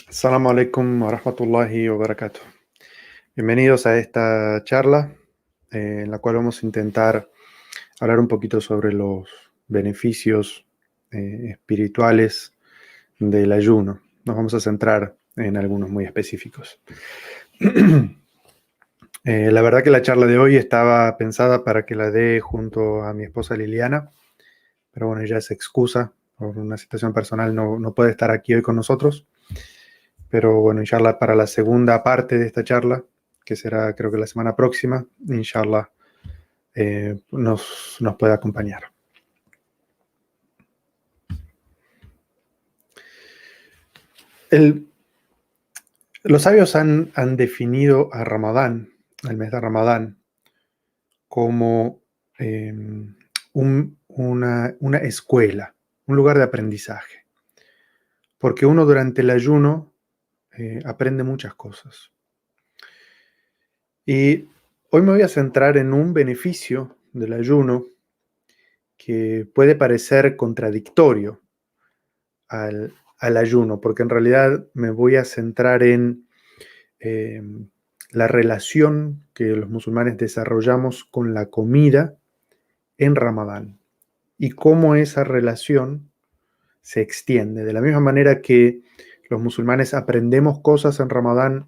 Assalamu alaikum wa rahmatullahi wa barakatuh. Bienvenidos a esta charla en la cual vamos a intentar hablar un poquito sobre los beneficios espirituales del ayuno. Nos vamos a centrar en algunos muy específicos. La verdad que la charla de hoy estaba pensada para que la dé junto a mi esposa Liliana, pero bueno, ella se excusa por una situación personal, no puede estar aquí hoy con nosotros. Pero bueno, inshallah, para la segunda parte de esta charla, que será creo que la semana próxima, inshallah, nos puede acompañar. Los sabios han definido a Ramadán, el mes de Ramadán, como una escuela, un lugar de aprendizaje. Porque uno durante el ayuno aprende muchas cosas. Y hoy me voy a centrar en un beneficio del ayuno que puede parecer contradictorio al ayuno, porque en realidad me voy a centrar en eh, la relación que los musulmanes desarrollamos con la comida en Ramadán y cómo esa relación se extiende. De la misma manera que los musulmanes aprendemos cosas en Ramadán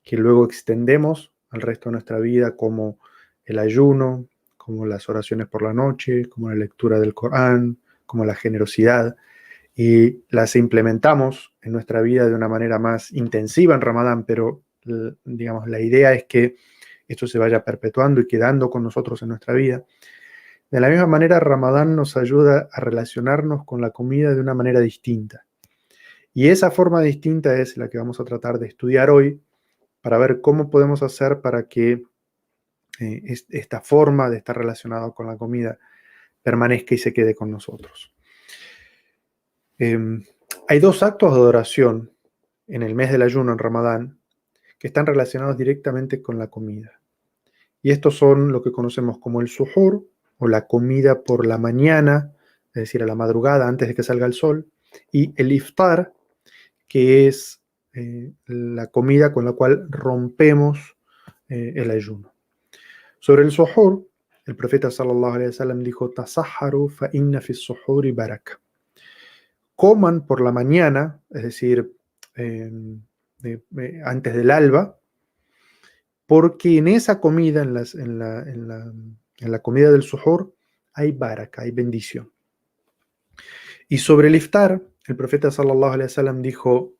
que luego extendemos al resto de nuestra vida, como el ayuno, como las oraciones por la noche, como la lectura del Corán, como la generosidad, y las implementamos en nuestra vida de una manera más intensiva en Ramadán, pero digamos, la idea es que esto se vaya perpetuando y quedando con nosotros en nuestra vida. De la misma manera, Ramadán nos ayuda a relacionarnos con la comida de una manera distinta. Y esa forma distinta es la que vamos a tratar de estudiar hoy para ver cómo podemos hacer para que esta forma de estar relacionado con la comida permanezca y se quede con nosotros. Hay dos actos de adoración en el mes del ayuno, en Ramadán, que están relacionados directamente con la comida. Y estos son lo que conocemos como el suhur, o la comida por la mañana, es decir, a la madrugada antes de que salga el sol, y el iftar, que es la comida con la cual rompemos el ayuno. Sobre el suhur, el profeta sallallahu alaihi wasallam dijo: "Tasahharu fa inna fi suhuri baraka". Coman por la mañana, es decir, antes del alba, porque en esa comida, en la comida del suhur, hay baraka, hay bendición. Y sobre el iftar, el profeta sallallahu alaihi wasallam dijo: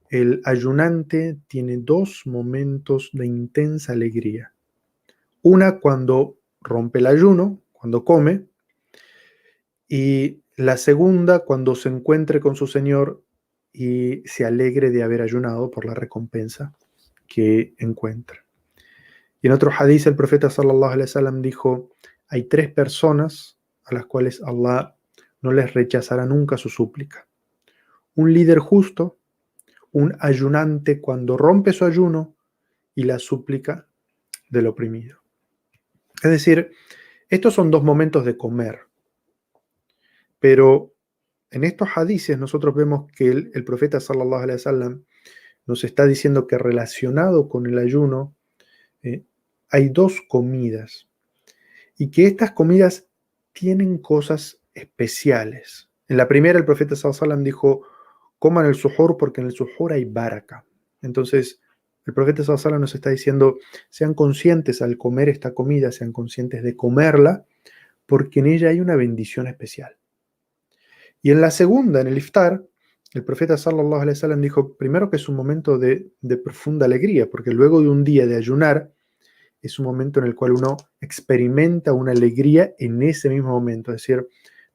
el ayunante tiene dos momentos de intensa alegría. Una cuando rompe el ayuno, cuando come, y la segunda cuando se encuentre con su Señor y se alegre de haber ayunado por la recompensa que encuentra. Y en otro hadiz el profeta sallallahu alaihi wasallam dijo: hay tres personas a las cuales Allah no les rechazará nunca su súplica. Un líder justo, un ayunante cuando rompe su ayuno y la súplica del oprimido. Es decir, estos son dos momentos de comer, pero en estos hadices nosotros vemos que el profeta sallallahu alaihi wasallam nos está diciendo que relacionado con el ayuno hay dos comidas y que estas comidas tienen cosas especiales. En la primera el profeta sallallahu alaihi wasallam dijo: coman el suhur porque en el suhur hay baraka. Entonces el profeta sallallahu alaihi wasallam nos está diciendo: sean conscientes al comer esta comida, sean conscientes de comerla porque en ella hay una bendición especial. Y en la segunda, en el iftar, el profeta sallallahu alaihi wasallam dijo primero que es un momento de profunda alegría, porque luego de un día de ayunar es un momento en el cual uno experimenta una alegría en ese mismo momento. Es decir,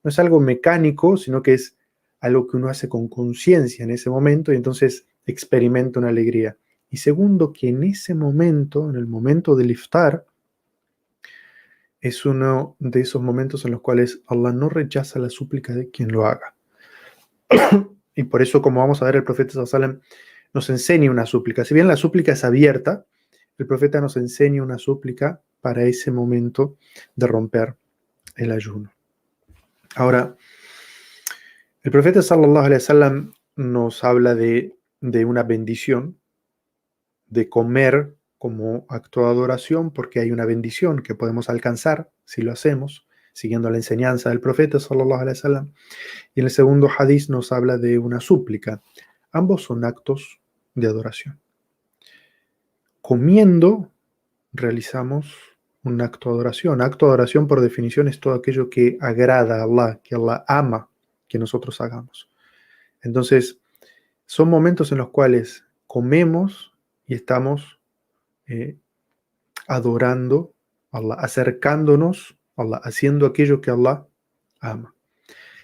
no es algo mecánico, sino que es algo que uno hace con conciencia en ese momento y entonces experimenta una alegría. Y segundo, que en ese momento, en el momento del iftar, es uno de esos momentos en los cuales Allah no rechaza la súplica de quien lo haga. Y por eso, como vamos a ver, el profeta sallallahu alaihi wasallam nos enseña una súplica. Si bien la súplica es abierta, el profeta nos enseña una súplica para ese momento de romper el ayuno. Ahora, el profeta sallallahu alaihi wasallam nos habla de de una bendición, de comer como acto de adoración, porque hay una bendición que podemos alcanzar si lo hacemos, siguiendo la enseñanza del profeta sallallahu alaihi wasallam. Y en el segundo hadith nos habla de una súplica. Ambos son actos de adoración. Comiendo realizamos un acto de adoración. Acto de adoración, por definición, es todo aquello que agrada a Allah, que Allah ama que nosotros hagamos. Entonces, son momentos en los cuales comemos y estamos eh, adorando a Allah, acercándonos a Allah, haciendo aquello que Allah ama.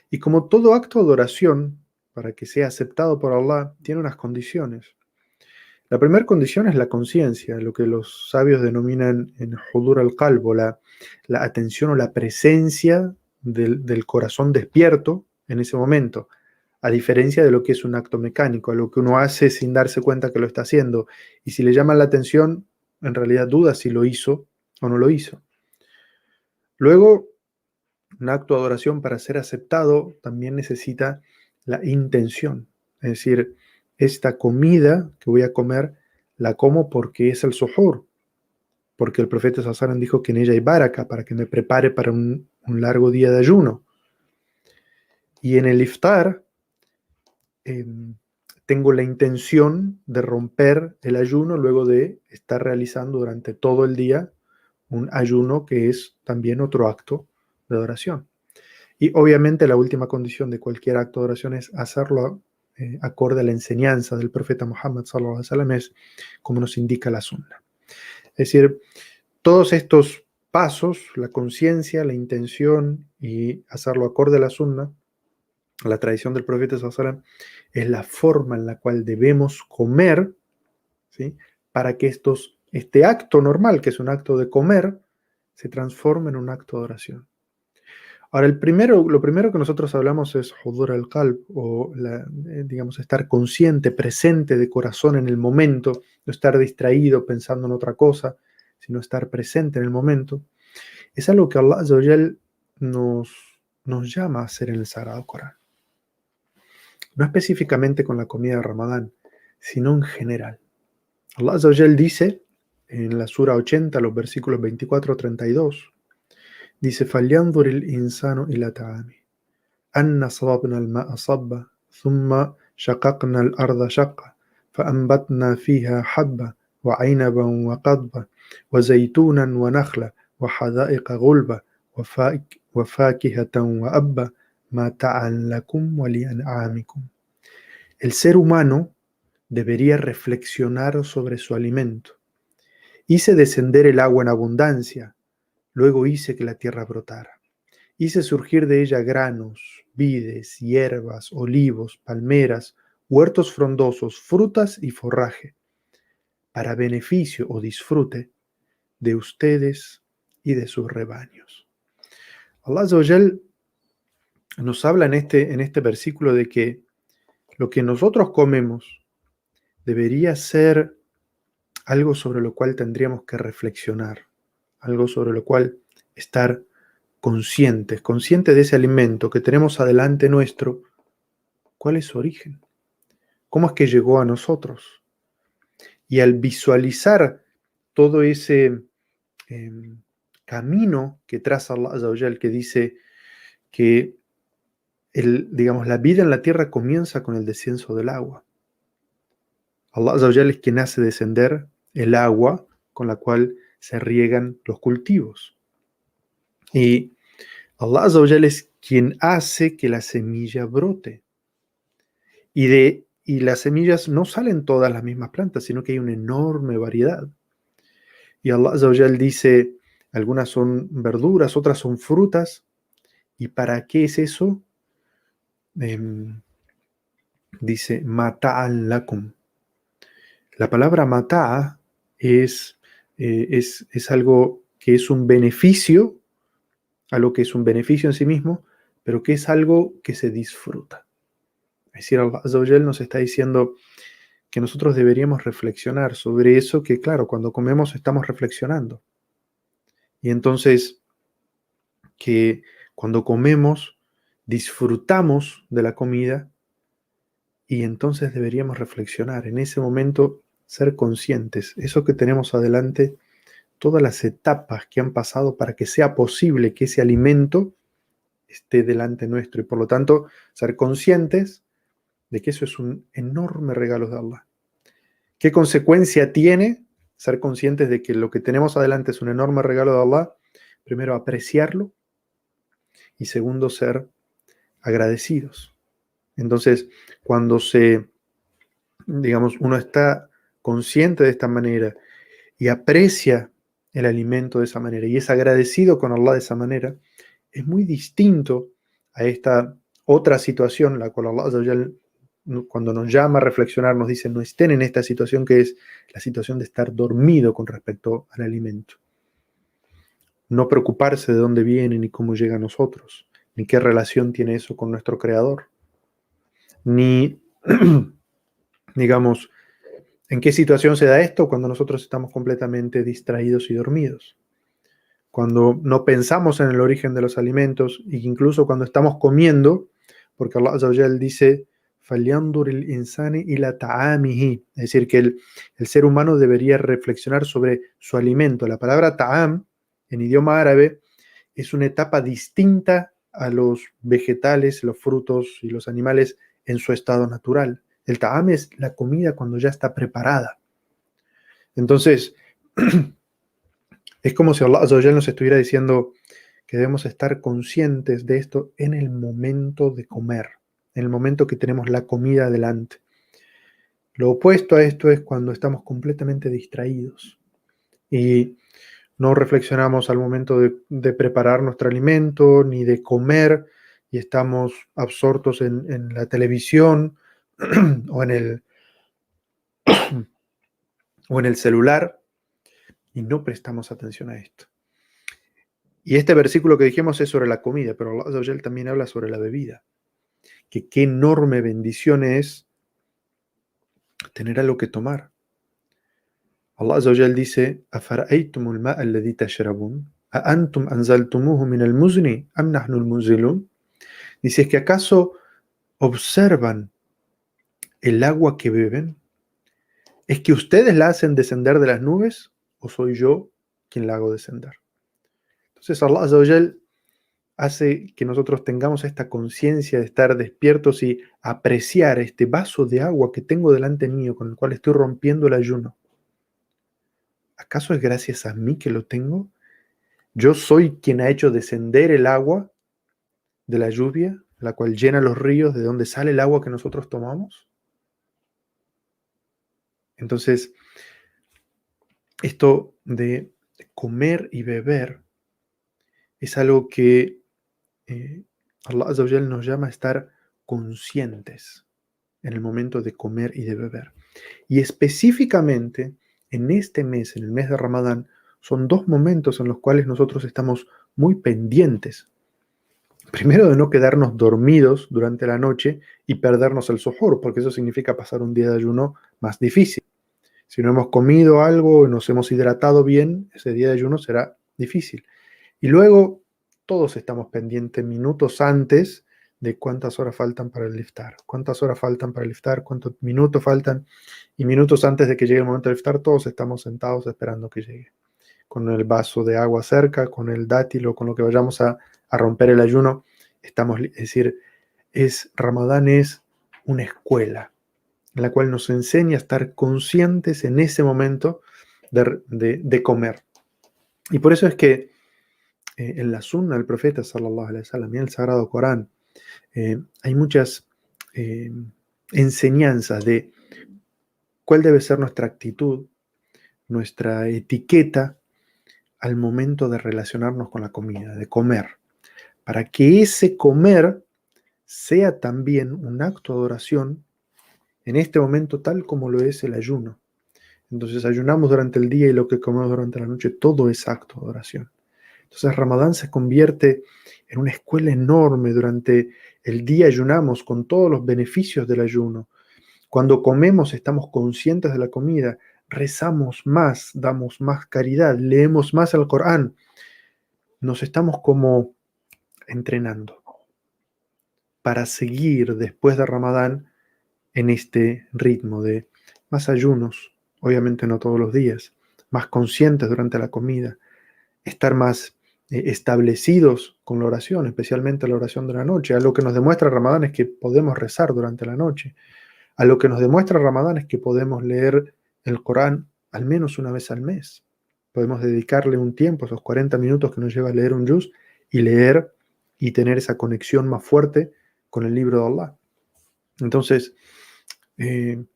Y como todo acto de adoración, para que sea aceptado por Allah, tiene unas condiciones. La primera condición es la conciencia, lo que los sabios denominan en hudur al-qalb, o la atención o la presencia del corazón despierto en ese momento, a diferencia de lo que es un acto mecánico, lo que uno hace sin darse cuenta que lo está haciendo. Y si le llaman la atención, en realidad duda si lo hizo o no lo hizo. Luego, un acto de adoración, para ser aceptado, también necesita la intención. Es decir, esta comida que voy a comer, la como porque es el suhoor, porque el profeta Sassaran dijo que en ella hay baraka, para que me prepare para un largo día de ayuno. Y en el iftar, eh, tengo la intención de romper el ayuno luego de estar realizando durante todo el día un ayuno, que es también otro acto de adoración. Y obviamente la última condición de cualquier acto de oración es hacerlo acorde a la enseñanza del profeta Muhammad sallallahu alaihi wasallam, es como nos indica la sunna. Es decir, todos estos pasos, la conciencia, la intención y hacerlo acorde a la sunna, a la tradición del profeta sallallahu alaihi wasallam, es la forma en la cual debemos comer, ¿sí? Para que este acto normal, que es un acto de comer, se transforme en un acto de oración. Ahora, lo primero que nosotros hablamos es hudur al-qalb, o digamos, estar consciente, presente de corazón en el momento, no estar distraído pensando en otra cosa, sino estar presente en el momento. Es algo que Allah Azza wa Jal nos llama a hacer en el Sagrado Corán. No específicamente con la comida de Ramadán, sino en general. Allah Azza wa Jal dice en la Sura 80, los versículos 24-32, dice: فَلْيَنْظُرِ الْإِنسَانُ إِلَى طَعَامِهِ أَنَّا صَبَبْنَا الْمَاءَ صَبًّا ثُمَّ شَقَقْنَا الْأَرْضَ شَقًّا فَأَنْبَتْنَا فِيهَا حَبًّا وَعِنَبًا وَقَضْبًا وَزَيْتُونًا وَنَخْلًا وَحَدَائِقَ غُلْبًا وَفَاكِهَةً وَأَبًّا مَتَاعًا لَكُمْ وَلِأَنْعَامِكُمْ. El ser humano debería reflexionar sobre su alimento. Hice descender el agua en abundancia, luego hice que la tierra brotara. Hice surgir de ella granos, vides, hierbas, olivos, palmeras, huertos frondosos, frutas y forraje, para beneficio o disfrute de ustedes y de sus rebaños. Allah Azza wa Jal nos habla en este versículo de que lo que nosotros comemos debería ser algo sobre lo cual tendríamos que reflexionar, algo sobre lo cual estar conscientes de ese alimento que tenemos adelante nuestro. ¿Cuál es su origen? ¿Cómo es que llegó a nosotros? Y al visualizar todo ese eh, camino que traza Allah Azza wa Jal, que dice que digamos, la vida en la tierra comienza con el descenso del agua. Allah Azza wa Jal es quien hace descender el agua con la cual se riegan los cultivos. Y Allah Azza wa Jal es quien hace que la semilla brote. Y las semillas no salen todas las mismas plantas, sino que hay una enorme variedad. Y Allah Azza wa Jal dice, algunas son verduras, otras son frutas. ¿Y para qué es eso? Dice, mata'an lakum. La palabra mata'a es algo que es un beneficio, algo que es un beneficio en sí mismo, pero que es algo que se disfruta. Es decir, Allah Azza wa Jal nos está diciendo que nosotros deberíamos reflexionar sobre eso, que claro, cuando comemos estamos reflexionando. Y entonces, que cuando comemos disfrutamos de la comida Y entonces deberíamos reflexionar en ese momento, ser conscientes, eso que tenemos adelante, todas las etapas que han pasado para que sea posible que ese alimento esté delante nuestro y por lo tanto ser conscientes de que eso es un enorme regalo de Allah. ¿Qué consecuencia tiene ser conscientes de que lo que tenemos adelante es un enorme regalo de Allah? Primero, apreciarlo y segundo, ser agradecidos. Entonces, cuando digamos, uno está consciente de esta manera y aprecia el alimento de esa manera y es agradecido con Allah de esa manera, es muy distinto a esta otra situación, la cual Allah Azza wa Jal, cuando nos llama a reflexionar, nos dice, no estén en esta situación que es la situación de estar dormido con respecto al alimento. No preocuparse de dónde viene, ni cómo llega a nosotros, ni qué relación tiene eso con nuestro Creador, ni, digamos, en qué situación se da esto cuando nosotros estamos completamente distraídos y dormidos. Cuando no pensamos en el origen de los alimentos, e incluso cuando estamos comiendo, porque Allah Azza wa Jal dice, فَلْيَنْظُرِ الْإِنسَانِ إِلَى طَعَامِهِ, es decir, que el ser humano debería reflexionar sobre su alimento. La palabra ta'am, en idioma árabe, es una etapa distinta a los vegetales, los frutos y los animales en su estado natural. El ta'am es la comida cuando ya está preparada. Entonces, es como si Allah Azza wa Jal nos estuviera diciendo que debemos estar conscientes de esto en el momento de comer, en el momento que tenemos la comida delante. Lo opuesto a esto es cuando estamos completamente distraídos y no reflexionamos al momento de preparar nuestro alimento ni de comer y estamos absortos en la televisión o o en el celular y no prestamos atención a esto. Y este versículo que dijimos es sobre la comida, pero Allah Azza wa Jal también habla sobre la bebida. Que qué enorme bendición es tener algo que tomar. Allah Azza wa Jal dice, أَفَرَأَيْتُمُ الْمَاءَ الَّذِي تَشْرَبُونَ أَأَنْتُمْ أَنْزَلْتُمُوهُ مِنَ الْمُزْنِ أَمْ نَحْنُ الْمُنزِلُونَ. Dice, ¿es que acaso observan el agua que beben? ¿Es que ustedes la hacen descender de las nubes o soy yo quien la hago descender? Entonces Allah Azza wa Jal hace que nosotros tengamos esta conciencia de estar despiertos y apreciar este vaso de agua que tengo delante mío, con el cual estoy rompiendo el ayuno. ¿Acaso es gracias a mí que lo tengo? Yo soy quien ha hecho descender el agua de la lluvia, la cual llena los ríos, de donde sale el agua que nosotros tomamos. Entonces, esto de comer y beber es algo que Allah Azza wa Jal nos llama a estar conscientes en el momento de comer y de beber. Y específicamente en este mes, en el mes de Ramadán, son dos momentos en los cuales nosotros estamos muy pendientes. Primero, de no quedarnos dormidos durante la noche y perdernos el suhoor, porque eso significa pasar un día de ayuno más difícil. Si no hemos comido algo y nos hemos hidratado bien, ese día de ayuno será difícil. Y luego, todos estamos pendientes minutos antes de cuántas horas faltan para el iftar, cuántas horas faltan para el iftar, cuántos minutos faltan, y minutos antes de que llegue el momento del iftar, todos estamos sentados esperando que llegue, con el vaso de agua cerca, con el dátil o con lo que vayamos a romper el ayuno. Es decir, Ramadán es una escuela en la cual nos enseña a estar conscientes en ese momento de comer. Y por eso es que en la sunna del profeta sallallahu alaihi wasallam y en el Sagrado Corán hay muchas enseñanzas de cuál debe ser nuestra actitud, nuestra etiqueta al momento de relacionarnos con la comida, de comer, para que ese comer sea también un acto de adoración en este momento tal como lo es el ayuno. Entonces ayunamos durante el día y lo que comemos durante la noche, todo es acto de adoración. Entonces Ramadán se convierte en una escuela enorme. Durante el día ayunamos con todos los beneficios del ayuno. Cuando comemos estamos conscientes de la comida, rezamos más, damos más caridad, leemos más el Corán. Nos estamos como entrenando para seguir después de Ramadán en este ritmo de más ayunos, obviamente no todos los días, más conscientes durante la comida, estar más establecidos con la oración, especialmente la oración de la noche. A lo que nos demuestra Ramadán es que podemos rezar durante la noche. A lo que nos demuestra Ramadán es que podemos leer el Corán al menos una vez al mes. Podemos dedicarle un tiempo, esos 40 minutos que nos lleva a leer un juz, y leer y tener esa conexión más fuerte con el libro de Allah. Entonces, en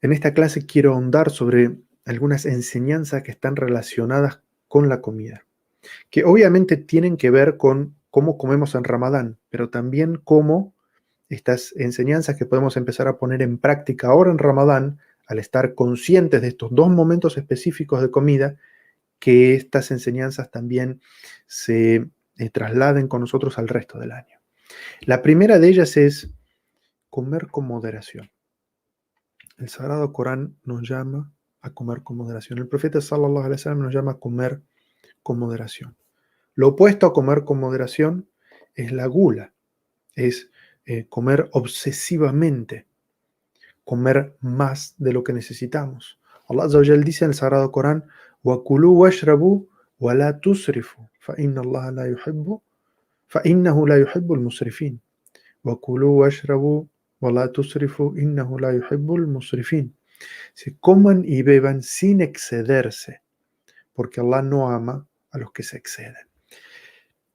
esta clase quiero ahondar sobre algunas enseñanzas que están relacionadas con la comida, que obviamente tienen que ver con cómo comemos en Ramadán, pero también cómo estas enseñanzas que podemos empezar a poner en práctica ahora en Ramadán, al estar conscientes de estos dos momentos específicos de comida, que estas enseñanzas también se trasladen con nosotros al resto del año. La primera de ellas es comer con moderación. El Sagrado Corán nos llama a comer con moderación. El profeta sallallahu alaihi wasallam nos llama a comer con moderación. Lo opuesto a comer con moderación es la gula, es comer obsesivamente, comer más de lo que necesitamos. Allah Azza wa Jal dice en el Sagrado Corán: وَكُلُوا وَاشْرَبُوا وَلَا تُسْرِفُوا فَإِنَّهُ لَا يُحِبُّ الْمُسْرِفِينَ. وَكُلُوا وَاشْرَبُوا وَلَا تُسْرِفُوا إِنَّهُ لَا يُحِبُّ الْمُسْرِفِينَ. Se coman y beban sin excederse, porque Allah no ama a los que se exceden.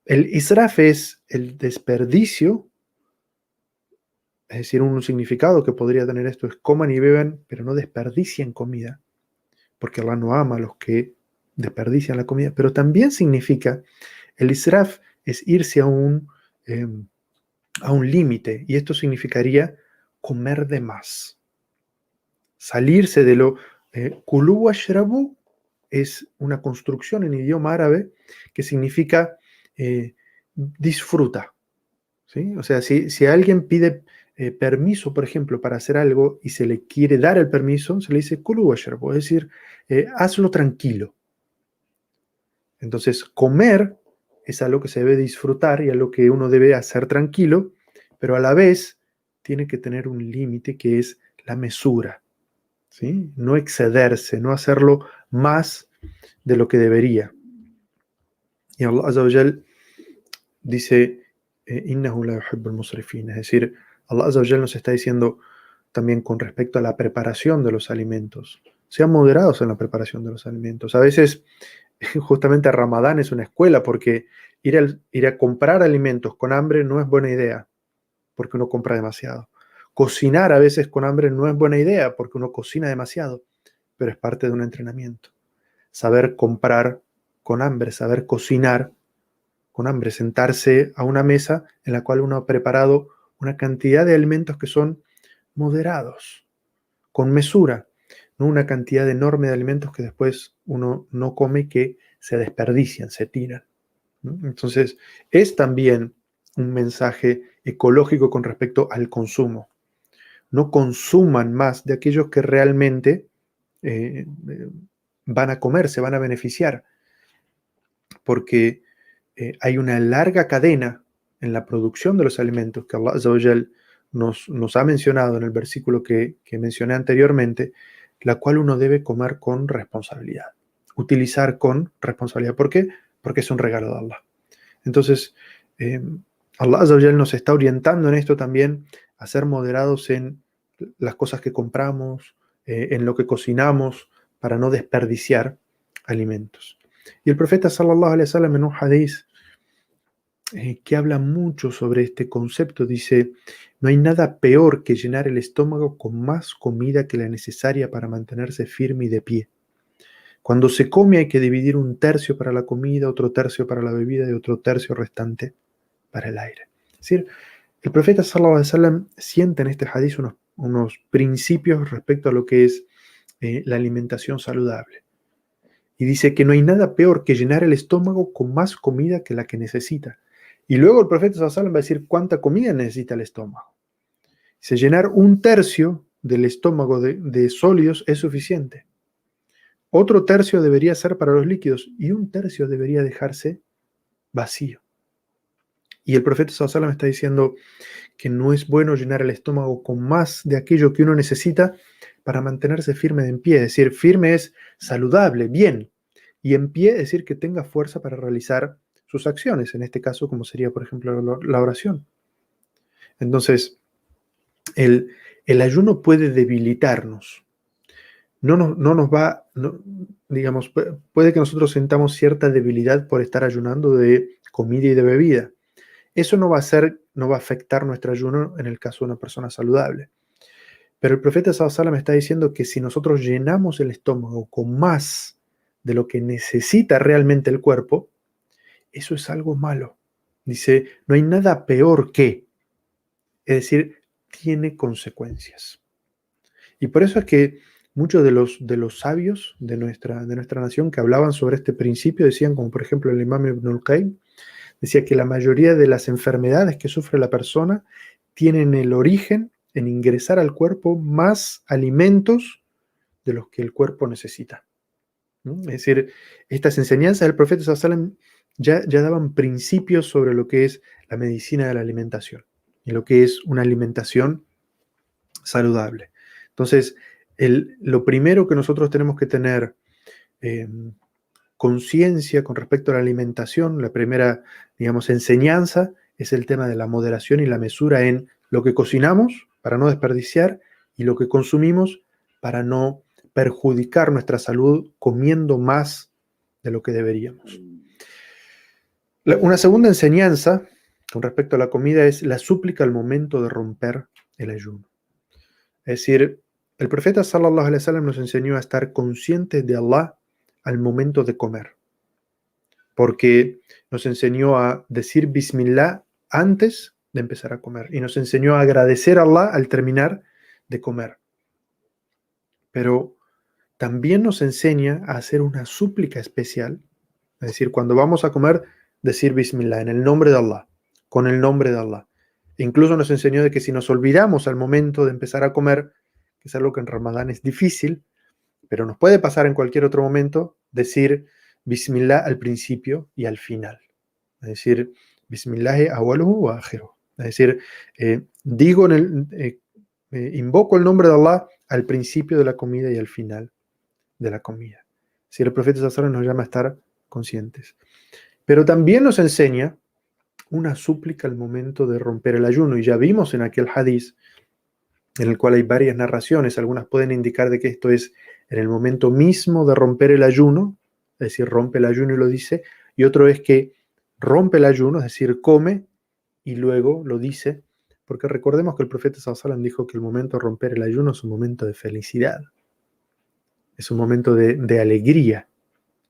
El israf es el desperdicio, es decir, un significado que podría tener esto es coman y beban, pero no desperdicien comida, porque Allah no ama a los que desperdician la comida. Pero también significa, el israf es irse a un límite, y esto significaría comer de más, salirse de lo... Kulu washrabu es una construcción en idioma árabe que significa disfruta. ¿Sí? O sea, si alguien pide permiso, por ejemplo, para hacer algo y se le quiere dar el permiso, se le dice kulu washrabu, es decir, hazlo tranquilo. Entonces, comer es algo que se debe disfrutar y algo que uno debe hacer tranquilo, pero a la vez tiene que tener un límite que es la mesura, ¿sí? No excederse, no hacerlo más de lo que debería. Y Allah Azza wa Jal dice, Innahu la yuhibbul musrifin, es decir, Allah Azza wa Jal nos está diciendo también con respecto a la preparación de los alimentos. Sean moderados en la preparación de los alimentos. A veces, justamente Ramadán es una escuela, porque ir a comprar alimentos con hambre no es buena idea, porque uno compra demasiado. Cocinar a veces con hambre no es buena idea, porque uno cocina demasiado, pero es parte de un entrenamiento. Saber comprar con hambre, saber cocinar con hambre, sentarse a una mesa en la cual uno ha preparado una cantidad de alimentos que son moderados, con mesura, no una cantidad enorme de alimentos que después uno no come y que se desperdician, se tiran, ¿no? Entonces, es también un mensaje ecológico con respecto al consumo. No consuman más de aquellos que realmente van a comer, se van a beneficiar, porque hay una larga cadena en la producción de los alimentos que Allah Azza wa Jal nos ha mencionado en el versículo que mencioné anteriormente, la cual uno debe comer con responsabilidad, utilizar con responsabilidad. ¿Por qué? Porque es un regalo de Allah. Entonces, Allah Azza wa Jal nos está orientando en esto también a ser moderados en las cosas que compramos, en lo que cocinamos, para no desperdiciar alimentos. Y el profeta sallallahu alaihi wasallam en un hadith que habla mucho sobre este concepto dice: no hay nada peor que llenar el estómago con más comida que la necesaria para mantenerse firme y de pie. Cuando se come hay que dividir un tercio para la comida, otro tercio para la bebida y otro tercio restante para el aire. Es decir, el profeta sallallahu alaihi wasallam siente en este hadith unos principios respecto a lo que es la alimentación saludable. Y dice que no hay nada peor que llenar el estómago con más comida que la que necesita. Y luego el profeta sallallahu alaihi wasallam va a decir cuánta comida necesita el estómago. Dice, llenar un tercio del estómago de sólidos es suficiente. Otro tercio debería ser para los líquidos y un tercio debería dejarse vacío. Y el profeta sallallahu alaihi wasallam está diciendo que no es bueno llenar el estómago con más de aquello que uno necesita para mantenerse firme en pie. Es decir, firme es saludable, bien. Y en pie es decir que tenga fuerza para realizar sus acciones. En este caso, como sería, por ejemplo, la oración. Entonces, el ayuno puede debilitarnos. No nos va, digamos, puede que nosotros sintamos cierta debilidad por estar ayunando de comida y de bebida. Eso no va a afectar nuestro ayuno en el caso de una persona saludable. Pero el profeta sallallahu alaihi wasallam está diciendo que si nosotros llenamos el estómago con más de lo que necesita realmente el cuerpo, eso es algo malo. Dice, no hay nada peor que, es decir, tiene consecuencias. Y por eso es que muchos de los sabios de nuestra nación que hablaban sobre este principio decían, como por ejemplo el imam Ibn al-Qayyim, decía que la mayoría de las enfermedades que sufre la persona tienen el origen en ingresar al cuerpo más alimentos de los que el cuerpo necesita. ¿No? Es decir, estas enseñanzas del profeta sallallahu alaihi wasallam ya daban principios sobre lo que es la medicina de la alimentación y lo que es una alimentación saludable. Entonces, lo primero que nosotros tenemos que tener eh, conciencia con respecto a la alimentación, la primera, digamos, enseñanza es el tema de la moderación y la mesura en lo que cocinamos para no desperdiciar y lo que consumimos para no perjudicar nuestra salud comiendo más de lo que deberíamos. Una segunda enseñanza con respecto a la comida es la súplica al momento de romper el ayuno. Es decir, el profeta sallallahu alaihi wasallam nos enseñó a estar conscientes de Allah al momento de comer, porque nos enseñó a decir Bismillah antes de empezar a comer y nos enseñó a agradecer a Allah al terminar de comer. Pero también nos enseña a hacer una súplica especial, es decir, cuando vamos a comer, decir Bismillah en el nombre de Allah, con el nombre de Allah. E incluso nos enseñó de que si nos olvidamos al momento de empezar a comer, que es algo que en Ramadán es difícil, pero nos puede pasar en cualquier otro momento, decir Bismillah al principio y al final. Es decir, Bismillah awaluhu wa akhiruhu. Es decir, invoco el nombre de Allah al principio de la comida y al final de la comida. Si el profeta sallallahu alaihi wasallam nos llama a estar conscientes. Pero también nos enseña una súplica al momento de romper el ayuno. Y ya vimos en aquel hadiz, en el cual hay varias narraciones, algunas pueden indicar de que esto es en el momento mismo de romper el ayuno, es decir, rompe el ayuno y lo dice, y otro es que rompe el ayuno, es decir, come y luego lo dice, porque recordemos que el profeta sallallahu alaihi wasallam dijo que el momento de romper el ayuno es un momento de felicidad, es un momento de alegría,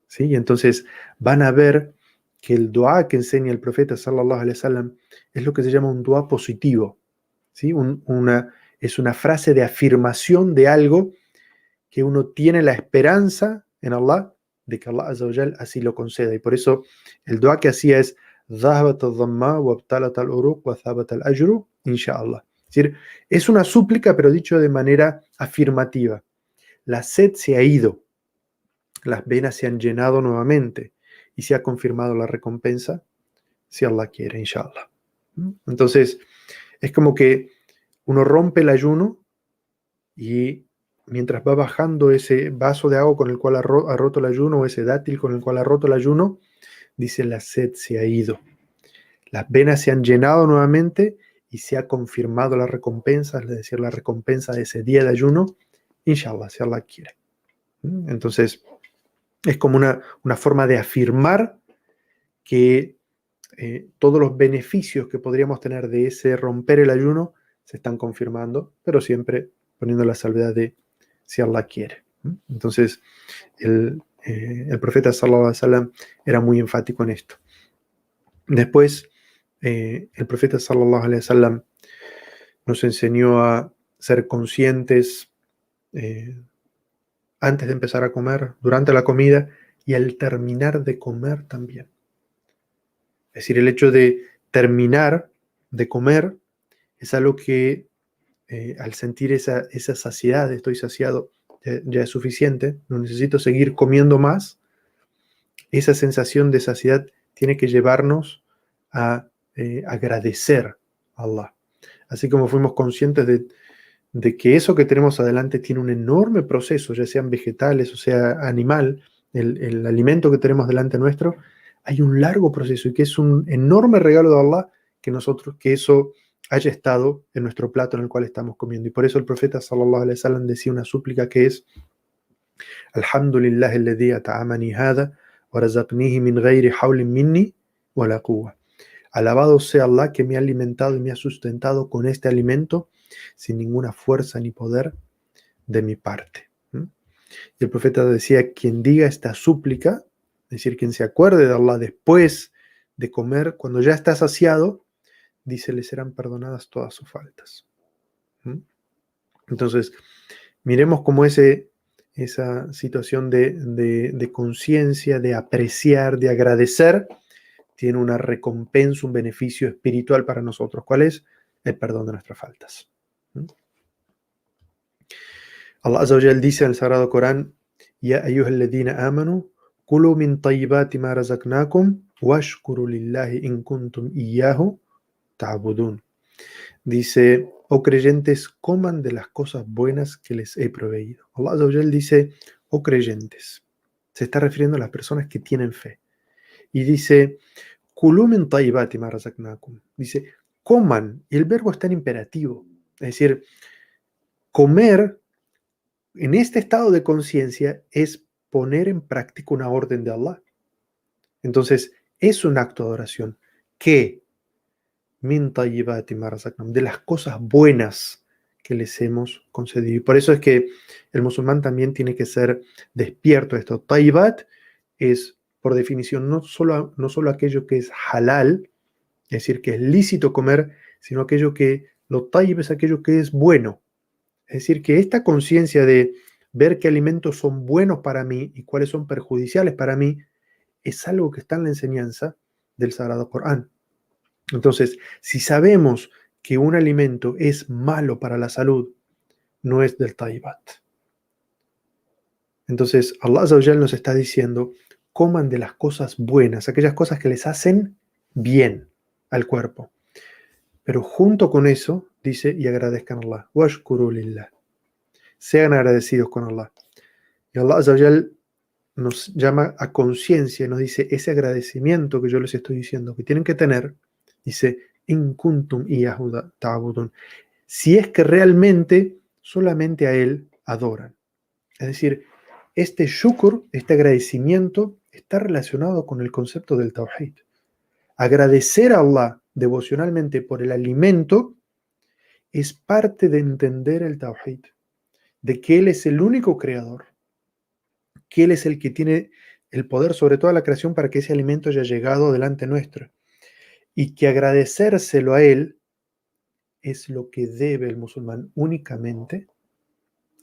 ¿sí? Y entonces van a ver que el dua que enseña el profeta sallallahu alaihi wasallam es lo que se llama un dua positivo, ¿sí? Es una frase de afirmación de algo que uno tiene la esperanza en Allah de que Allah Azza wa Jal así lo conceda. Y por eso el dua que hacía es ذهبت الظماء وابتلت العروق وثابت الأجر إن شاء الله. Es decir, es una súplica pero dicho de manera afirmativa. La sed se ha ido, las venas se han llenado nuevamente y se ha confirmado la recompensa si Allah quiere, inshallah. Entonces, es como que uno rompe el ayuno y mientras va bajando ese vaso de agua con el cual ha roto el ayuno, o ese dátil con el cual ha roto el ayuno, dice la sed se ha ido. Las venas se han llenado nuevamente y se ha confirmado la recompensa, es decir, la recompensa de ese día de ayuno, inshallah, si Allah quiere. Entonces, es como una forma de afirmar que todos los beneficios que podríamos tener de ese romper el ayuno se están confirmando, pero siempre poniendo la salvedad de si Allah quiere. Entonces, el profeta sallallahu alaihi wasallam era muy enfático en esto. Después, el profeta sallallahu alaihi wasallam nos enseñó a ser conscientes antes de empezar a comer, durante la comida y al terminar de comer también. Es decir, el hecho de terminar de comer es algo que al sentir esa saciedad, estoy saciado, ya es suficiente, no necesito seguir comiendo más, esa sensación de saciedad tiene que llevarnos a agradecer a Allah. Así como fuimos conscientes de que eso que tenemos adelante tiene un enorme proceso, ya sean vegetales o sea animal, el alimento que tenemos delante nuestro, hay un largo proceso y que es un enorme regalo de Allah que eso haya estado en nuestro plato en el cual estamos comiendo. Y por eso el profeta sallallahu alaihi wasallam decía una súplica que es Alhamdulillah alladhi at'amani hada wa razaqnihi min ghairi hawlin minni wa la quwwa. Alabado sea Allah que me ha alimentado y me ha sustentado con este alimento sin ninguna fuerza ni poder de mi parte. Y el profeta decía, quien diga esta súplica, es decir, quien se acuerde de Allah después de comer, cuando ya está saciado, dice, le serán perdonadas todas sus faltas. Entonces, miremos cómo esa situación de conciencia, de apreciar, de agradecer, tiene una recompensa, un beneficio espiritual para nosotros. ¿Cuál es? El perdón de nuestras faltas. Allah Azza wa Jal dice en el Sagrado Corán, Ya ayyuhalladhina amanu, kulu min tayyibati ma razaqnakum, washkuru lillahi in kuntum iyyahu ta'budun. Dice, oh creyentes, coman de las cosas buenas que les he proveído. Allah Azza wa Jal dice, oh creyentes. Se está refiriendo a las personas que tienen fe. Y dice, Kulu min tayyibati ma razaqnakum. Dice, coman. Y el verbo está en imperativo. Es decir, comer en este estado de conciencia es poner en práctica una orden de Allah. Entonces, es un acto de oración. ¿Qué? Min tayyibati ma razaqnakum. De las cosas buenas que les hemos concedido. Y por eso es que el musulmán también tiene que ser despierto a esto. Tayyibat es, por definición, no solo aquello que es halal, es decir, que es lícito comer, sino aquello que, lo tayyib es aquello que es bueno. Es decir, que esta conciencia de ver qué alimentos son buenos para mí y cuáles son perjudiciales para mí, es algo que está en la enseñanza del Sagrado Corán. Entonces, si sabemos que un alimento es malo para la salud, no es del tayyibat. Entonces, Allah Azza wa Jal nos está diciendo, coman de las cosas buenas, aquellas cosas que les hacen bien al cuerpo. Pero junto con eso, dice, y agradezcan a Allah. Washkuru lillah. Sean agradecidos con Allah. Y Allah Azza wa Jal nos llama a conciencia y nos dice, ese agradecimiento que yo les estoy diciendo que tienen que tener, dice, in kuntum iyyahu ta'budun. Si es que realmente solamente a Él adoran. Es decir, este shukr, este agradecimiento, está relacionado con el concepto del tawhid. Agradecer a Allah devocionalmente por el alimento es parte de entender el tawhid, de que Él es el único creador, que Él es el que tiene el poder sobre toda la creación para que ese alimento haya llegado delante nuestro, y que agradecérselo a Él es lo que debe el musulmán únicamente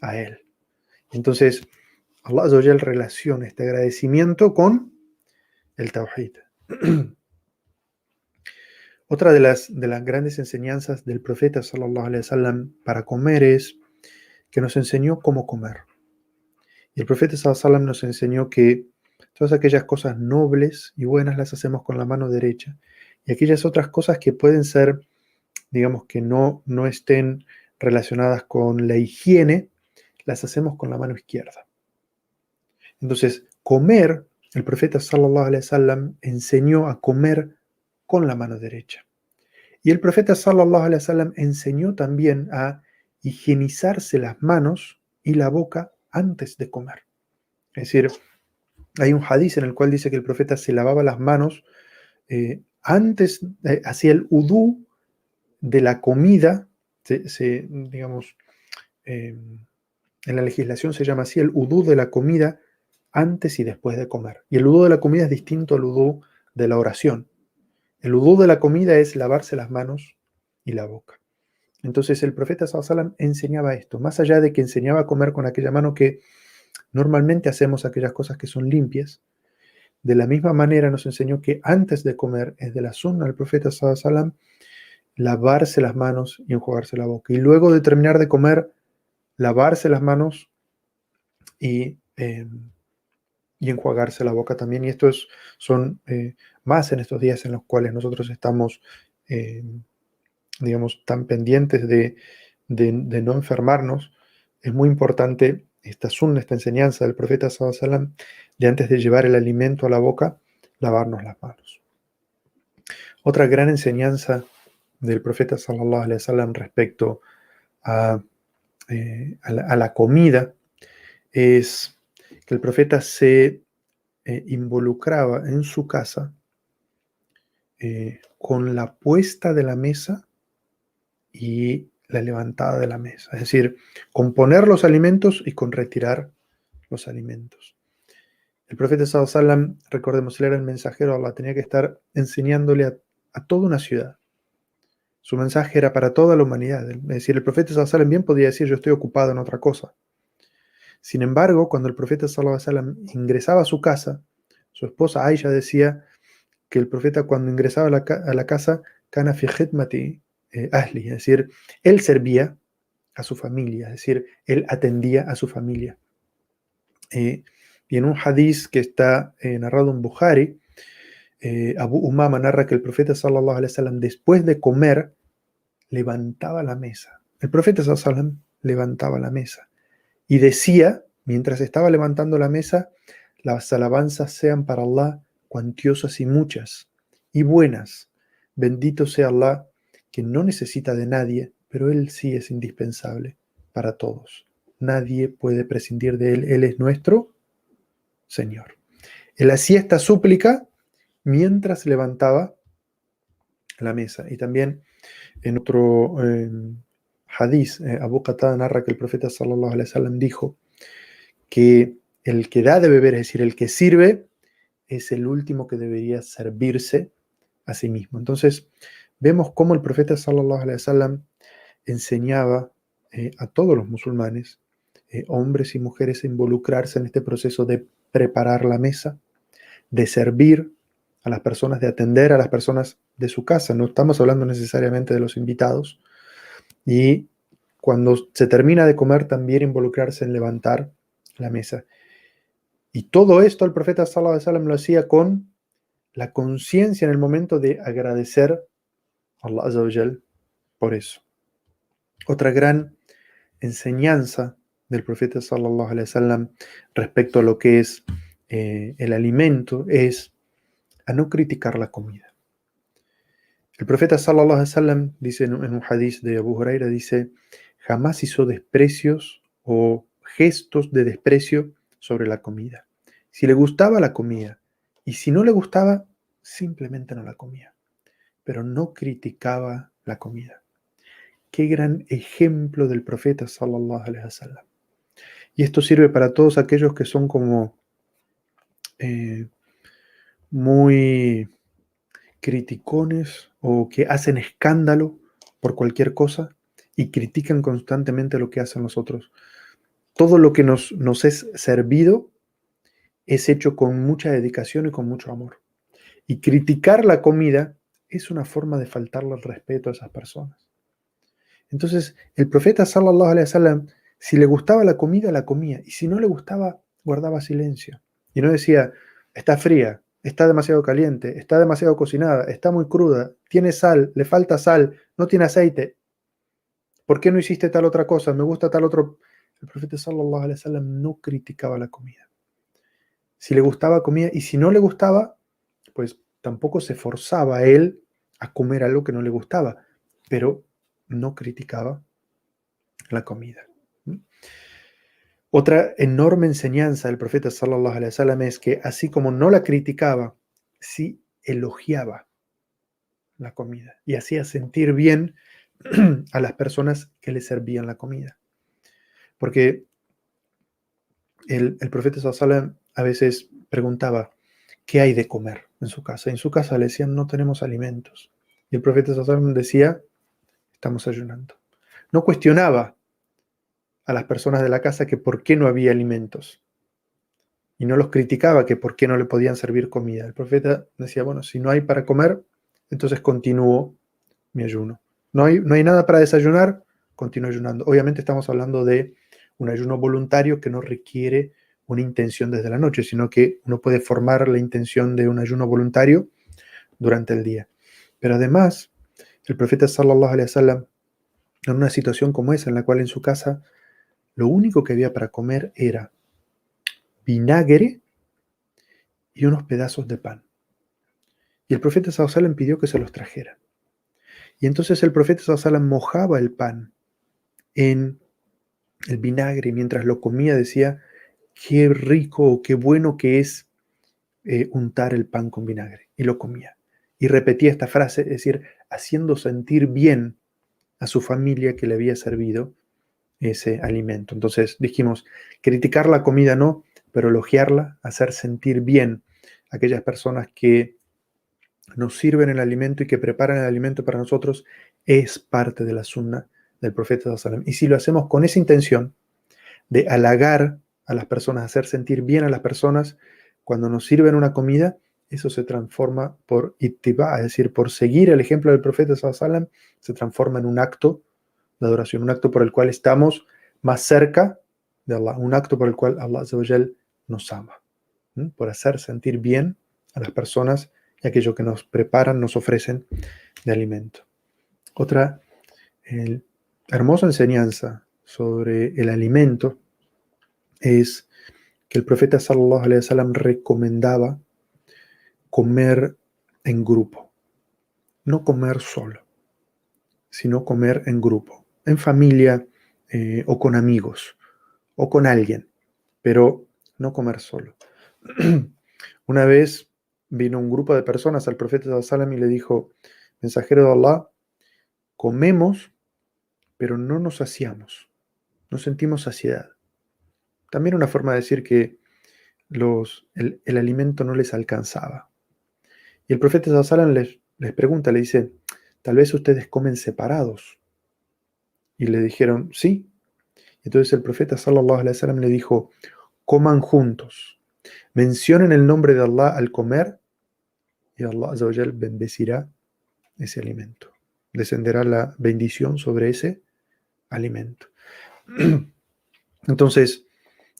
a Él. Entonces, Allah Azza wa Jal relaciona este agradecimiento con el tawhid. Otra de las grandes enseñanzas del profeta sallallahu alaihi wasallam para comer es que nos enseñó cómo comer. Y el profeta sallallahu alaihi wasallam nos enseñó que todas aquellas cosas nobles y buenas las hacemos con la mano derecha, y aquellas otras cosas que pueden ser, digamos, que no estén relacionadas con la higiene, las hacemos con la mano izquierda. Entonces, comer, el profeta sallallahu alaihi wasallam enseñó a comer con la mano derecha. Y el profeta sallallahu alaihi wasallam enseñó también a higienizarse las manos y la boca antes de comer. Es decir, hay un hadiz en el cual dice que el profeta se lavaba las manos antes, hacía el udú de la comida, digamos, en la legislación se llama así, el udú de la comida antes y después de comer. Y el udú de la comida es distinto al udú de la oración. El udú de la comida es lavarse las manos y la boca. Entonces el profeta sallallahu alaihi wasallam enseñaba esto, más allá de que enseñaba a comer con aquella mano que normalmente hacemos aquellas cosas que son limpias, de la misma manera nos enseñó que antes de comer es de la sunna del profeta sallallahu alaihi wasallam lavarse las manos y enjuagarse la boca. Y luego de terminar de comer, lavarse las manos y y enjuagarse la boca también. Y estos son más en estos días en los cuales nosotros estamos, digamos, tan pendientes de no enfermarnos. Es muy importante esta sunna, esta enseñanza del profeta sallallahu alaihi wasallam, de antes de llevar el alimento a la boca, lavarnos las manos. Otra gran enseñanza del profeta sallallahu alaihi wasallam respecto a la comida es que el profeta se involucraba en su casa con la puesta de la mesa y la levantada de la mesa, es decir, con poner los alimentos y con retirar los alimentos. El profeta sallallahu alaihi wasallam, recordemos, él era el mensajero de Allah, tenía que estar enseñándole a toda una ciudad. Su mensaje era para toda la humanidad. Es decir, el profeta sallallahu alaihi wasallam bien podía decir, yo estoy ocupado en otra cosa. Sin embargo, cuando el profeta sallallahu alaihi wasallam ingresaba a su casa, su esposa Aisha decía que el profeta cuando ingresaba a la casa, kana fi khidmati ahli, es decir, él servía a su familia, es decir, él atendía a su familia. Y en un hadiz que está narrado en Bukhari, Abu Umama narra que el profeta sallallahu alaihi wasallam después de comer levantaba la mesa. El profeta sallallahu alaihi wasallam levantaba la mesa y decía, mientras estaba levantando la mesa, las alabanzas sean para Allah cuantiosas y muchas y buenas. Bendito sea Allah, que no necesita de nadie, pero Él sí es indispensable para todos. Nadie puede prescindir de Él. Él es nuestro Señor. Él hacía esta súplica mientras levantaba la mesa. Y también en otro hadiz, Abu Qatada narra que el profeta sallallahu alaihi wasallam dijo que el que da de beber, es decir, el que sirve, es el último que debería servirse a sí mismo. Entonces, vemos cómo el profeta sallallahu alaihi wasallam enseñaba a todos los musulmanes, hombres y mujeres, a involucrarse en este proceso de preparar la mesa, de servir a las personas, de atender a las personas de su casa. No estamos hablando necesariamente de los invitados. Y cuando se termina de comer, también involucrarse en levantar la mesa. Y todo esto el profeta sallallahu alaihi wasallam lo hacía con la conciencia en el momento de agradecer a Allah Azza wa Jal por eso. Otra gran enseñanza del profeta sallallahu alaihi wasallam respecto a lo que es el alimento es a no criticar la comida. El profeta sallallahu alaihi wasallam dice en un hadith de Abu Huraira, dice, jamás hizo desprecios o gestos de desprecio sobre la comida. Si le gustaba la comida y si no le gustaba, simplemente no la comía, pero no criticaba la comida. Qué gran ejemplo del profeta sallallahu alaihi wasallam. Y esto sirve para todos aquellos que son como muy criticones o que hacen escándalo por cualquier cosa y critican constantemente lo que hacen los otros. Todo lo que nos es servido es hecho con mucha dedicación y con mucho amor. Y criticar la comida es una forma de faltarle el respeto a esas personas. Entonces, el profeta sallallahu alaihi wasallam, si le gustaba la comía, y si no le gustaba, guardaba silencio. Y no decía, está fría, está demasiado caliente, está demasiado cocinada, está muy cruda, tiene sal, le falta sal, no tiene aceite. ¿Por qué no hiciste tal otra cosa? Me gusta tal otro. El profeta sallallahu alaihi wasallam no criticaba la comida. Si le gustaba, comía, y si no le gustaba, pues tampoco se forzaba a él a comer algo que no le gustaba, pero no criticaba la comida. Otra enorme enseñanza del profeta sallallahu alaihi wasallam es que así como no la criticaba, sí elogiaba la comida y hacía sentir bien a las personas que le servían la comida. Porque el profeta sallallahu alaihi wasallam a veces preguntaba, ¿qué hay de comer en su casa? Y en su casa le decían, no tenemos alimentos. Y el profeta sallallahu alaihi wasallam decía, estamos ayunando. No cuestionaba a las personas de la casa que por qué no había alimentos. Y no los criticaba que por qué no le podían servir comida. El profeta decía, bueno, si no hay para comer, entonces continúo mi ayuno. No hay nada para desayunar, continúo ayunando. Obviamente estamos hablando de un ayuno voluntario que no requiere una intención desde la noche, sino que uno puede formar la intención de un ayuno voluntario durante el día. Pero además, el profeta sallallahu alaihi wasallam, en una situación como esa, en la cual en su casa lo único que había para comer era vinagre y unos pedazos de pan. Y el profeta sallallahu alaihi wasallam pidió que se los trajera. Y entonces el profeta sallallahu alaihi wasallam mojaba el pan en el vinagre y mientras lo comía decía, qué rico o qué bueno que es untar el pan con vinagre. Y lo comía. Y repetía esta frase, es decir, haciendo sentir bien a su familia que le había servido ese alimento. Entonces dijimos, criticar la comida no, pero elogiarla, hacer sentir bien a aquellas personas que nos sirven el alimento y que preparan el alimento para nosotros, es parte de la sunna del profeta sallallahu alaihi wasallam. Y si lo hacemos con esa intención de halagar a las personas, hacer sentir bien a las personas, cuando nos sirven una comida, eso se transforma por ittiba, es decir, por seguir el ejemplo del profeta sallallahu alaihi wasallam, se transforma en un acto de adoración, un acto por el cual estamos más cerca de Allah, un acto por el cual Allah Azza wa Jal nos ama, por hacer sentir bien a las personas y aquello que nos preparan, nos ofrecen de alimento. Otra hermosa enseñanza sobre el alimento es que el profeta sallallahu alaihi wasallam recomendaba comer en grupo, no comer solo, sino comer en grupo, en familia o con amigos o con alguien, pero no comer solo. Una vez vino un grupo de personas al profeta sallallahu alaihi wasallam y le dijo, mensajero de Allah, comemos, pero no nos saciamos, no sentimos saciedad. También una forma de decir que el alimento no les alcanzaba. Y el profeta sallallahu alaihi wasallam les pregunta, le dice, tal vez ustedes comen separados. Y le dijeron, sí. Entonces el profeta sallallahu alaihi wasallam le dijo, coman juntos, mencionen el nombre de Allah al comer y Allah Azza wa Jal bendecirá ese alimento. Descenderá la bendición sobre ese alimento. Entonces,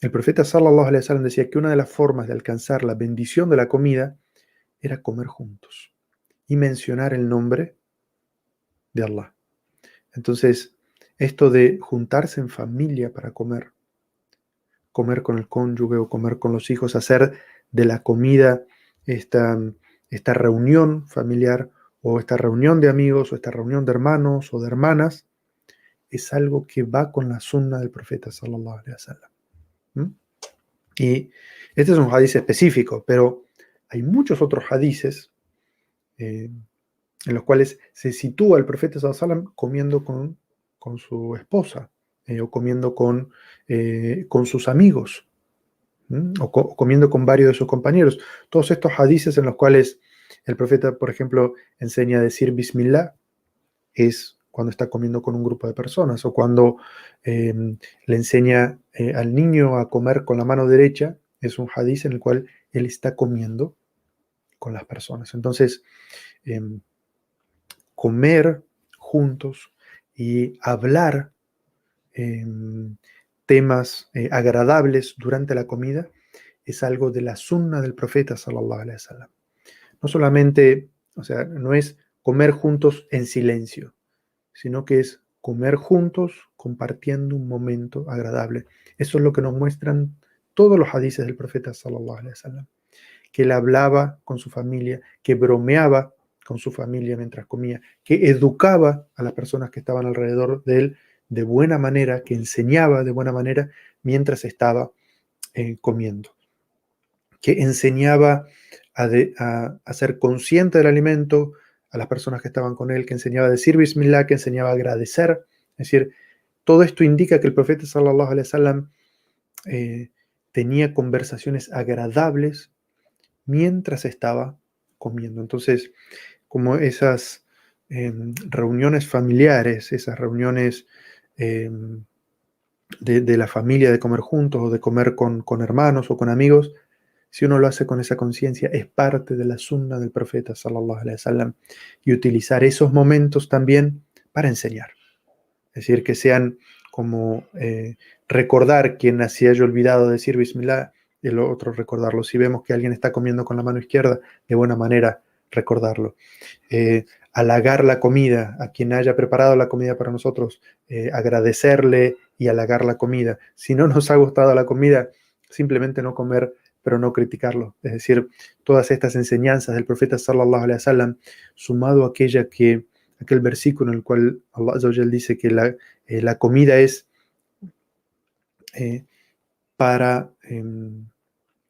el profeta sallallahu alaihi wasallam decía que una de las formas de alcanzar la bendición de la comida era comer juntos y mencionar el nombre de Allah. Entonces, esto de juntarse en familia para comer con el cónyuge o comer con los hijos, hacer de la comida esta reunión familiar o esta reunión de amigos o esta reunión de hermanos o de hermanas, es algo que va con la sunna del profeta sallallahu alaihi wasallam. Y este es un hadiz específico, pero hay muchos otros hadices en los cuales se sitúa el profeta sallallahu alaihi wasallam comiendo con su esposa o comiendo con sus amigos o comiendo con varios de sus compañeros. Todos estos hadices en los cuales el profeta, por ejemplo, enseña a decir Bismillah, es cuando está comiendo con un grupo de personas, o cuando le enseña al niño a comer con la mano derecha, es un hadiz en el cual él está comiendo con las personas. Entonces, comer juntos y hablar temas agradables durante la comida es algo de la sunna del profeta sallallahu alaihi wasallam. No solamente, o sea, no es comer juntos en silencio, sino que es comer juntos compartiendo un momento agradable. Eso es lo que nos muestran todos los hadices del profeta sallallahu alaihi wasallam, que él hablaba con su familia, que bromeaba con su familia mientras comía, que educaba a las personas que estaban alrededor de él de buena manera, que enseñaba de buena manera mientras estaba comiendo, que enseñaba a ser consciente del alimento a las personas que estaban con él, que enseñaba a decir Bismillah, que enseñaba a agradecer. Es decir, todo esto indica que el profeta sallallahu alaihi wasallam tenía conversaciones agradables mientras estaba comiendo. Entonces, como esas reuniones familiares, esas reuniones de la familia, de comer juntos o de comer con hermanos o con amigos, si uno lo hace con esa conciencia, es parte de la sunna del profeta sallallahu alaihi wasallam, y utilizar esos momentos también para enseñar. Es decir, que sean como recordar quien se haya olvidado de decir Bismillah, y el otro recordarlo. Si vemos que alguien está comiendo con la mano izquierda, de buena manera recordarlo. Halagar la comida, a quien haya preparado la comida para nosotros, agradecerle y halagar la comida. Si no nos ha gustado la comida, simplemente no comer, pero no criticarlo. Es decir, todas estas enseñanzas del profeta sallallahu alaihi wasallam, sumado a aquel versículo en el cual Allah Azza wa Jal dice que la comida es para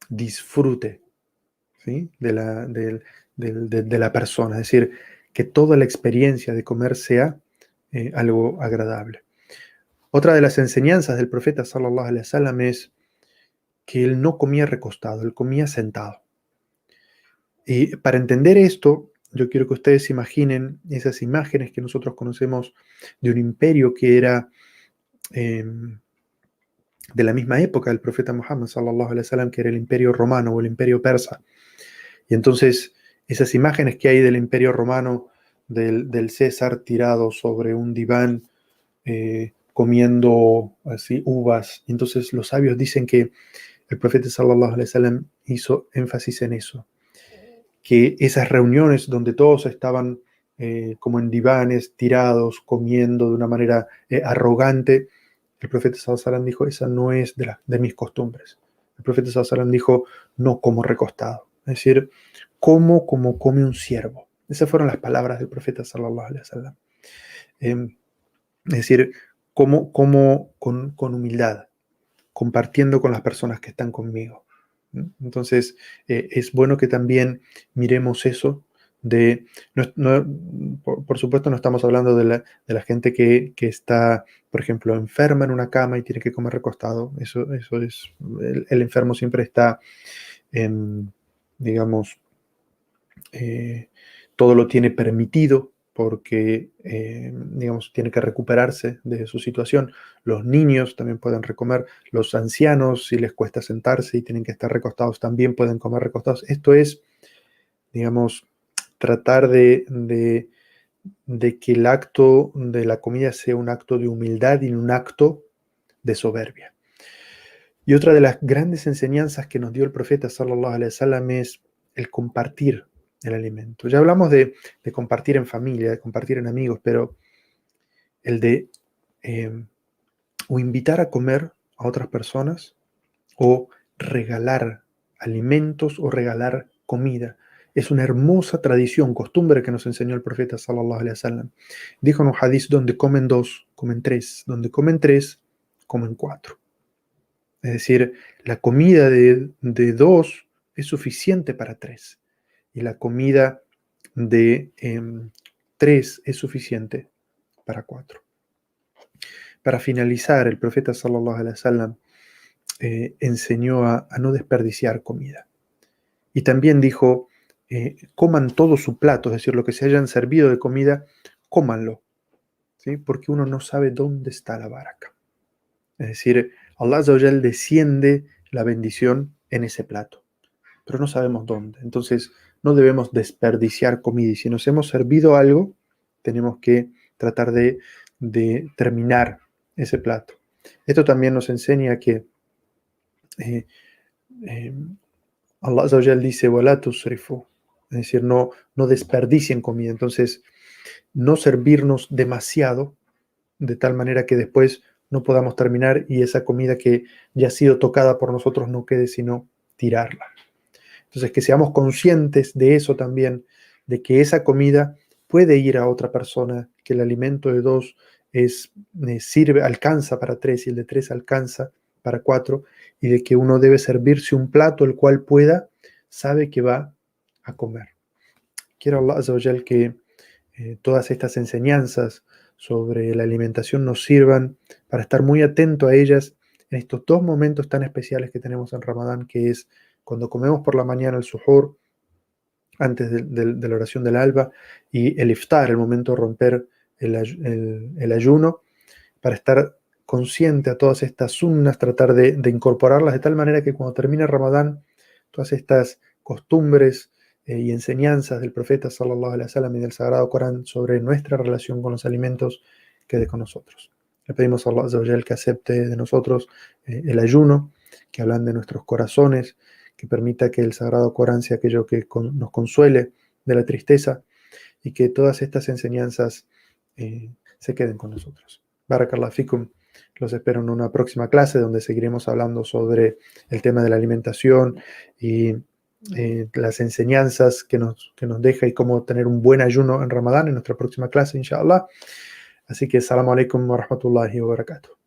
disfrute, ¿sí? de la persona. Es decir, que toda la experiencia de comer sea algo agradable. Otra de las enseñanzas del profeta sallallahu alaihi wasallam es que él no comía recostado, él comía sentado. Y para entender esto, yo quiero que ustedes imaginen esas imágenes que nosotros conocemos de un imperio que era de la misma época del profeta Muhammad sallallahu alaihi wasallam, que era el imperio romano o el imperio persa. Y entonces esas imágenes que hay del imperio romano, del César tirado sobre un diván, comiendo así uvas. Entonces los sabios dicen que el profeta sallallahu alaihi wasallam hizo énfasis en eso, que esas reuniones donde todos estaban como en divanes, tirados, comiendo de una manera arrogante, el profeta sallallahu alaihi wasallam dijo, esa no es de mis costumbres. El profeta sallallahu alaihi wasallam dijo, no como recostado. Es decir, como come un siervo. Esas fueron las palabras del profeta sallallahu alaihi wasallam. Es decir, como con humildad, compartiendo con las personas que están conmigo. Entonces, es bueno que también miremos eso por supuesto no estamos hablando de la gente que está, por ejemplo, enferma en una cama y tiene que comer recostado. Eso es, el enfermo siempre está, digamos, todo lo tiene permitido porque, digamos, tiene que recuperarse de su situación. Los niños también pueden comer, los ancianos, si les cuesta sentarse y tienen que estar recostados, también pueden comer recostados. Esto es, digamos, tratar de que el acto de la comida sea un acto de humildad y no un acto de soberbia. Y otra de las grandes enseñanzas que nos dio el profeta sallallahu alaihi wasallam es el compartir el alimento. Ya hablamos de compartir en familia, de compartir en amigos, pero el de o invitar a comer a otras personas o regalar alimentos o regalar comida. Es una hermosa tradición, costumbre que nos enseñó el profeta sallallahu alaihi wasallam. Dijo en un hadith, donde comen dos, comen tres. Donde comen tres, comen cuatro. Es decir, la comida de dos es suficiente para tres. Y la comida de tres es suficiente para cuatro. Para finalizar, el profeta sallallahu alaihi wasallam enseñó a no desperdiciar comida. Y también dijo, coman todo su plato, es decir, lo que se hayan servido de comida, cómanlo, ¿sí? Porque uno no sabe dónde está la baraka. Es decir, Allah Azza wa Jal desciende la bendición en ese plato, pero no sabemos dónde. Entonces, no debemos desperdiciar comida. Y si nos hemos servido algo, tenemos que tratar de terminar ese plato. Esto también nos enseña que Allah Azza wa Jal dice, "Wala tusrifu", es decir, no desperdicien comida. Entonces, no servirnos demasiado de tal manera que después no podamos terminar y esa comida que ya ha sido tocada por nosotros no quede sino tirarla. Entonces, que seamos conscientes de eso también, de que esa comida puede ir a otra persona, que el alimento de dos sirve, alcanza para tres y el de tres alcanza para cuatro, y de que uno debe servirse un plato el cual sabe que va a comer. Quiero Allah Azza wa Jal que todas estas enseñanzas sobre la alimentación nos sirvan para estar muy atento a ellas en estos dos momentos tan especiales que tenemos en Ramadán, que es cuando comemos por la mañana el suhoor, antes de la oración del alba, y el iftar, el momento de romper el ayuno, para estar consciente a todas estas sunnas, tratar de incorporarlas de tal manera que cuando termine Ramadán, todas estas costumbres y enseñanzas del profeta sallallahu alaihi wasallam y del Sagrado Corán sobre nuestra relación con los alimentos quede con nosotros. Le pedimos a Allah Azza wa Jal que acepte de nosotros el ayuno, que hablan de nuestros corazones, que permita que el Sagrado Corán sea aquello que nos consuele de la tristeza y que todas estas enseñanzas se queden con nosotros. Barakallahu fikum. Los espero en una próxima clase donde seguiremos hablando sobre el tema de la alimentación y las enseñanzas que nos deja y cómo tener un buen ayuno en Ramadán en nuestra próxima clase, inshallah. Así que, assalamu alaikum wa rahmatullahi wa barakatuh.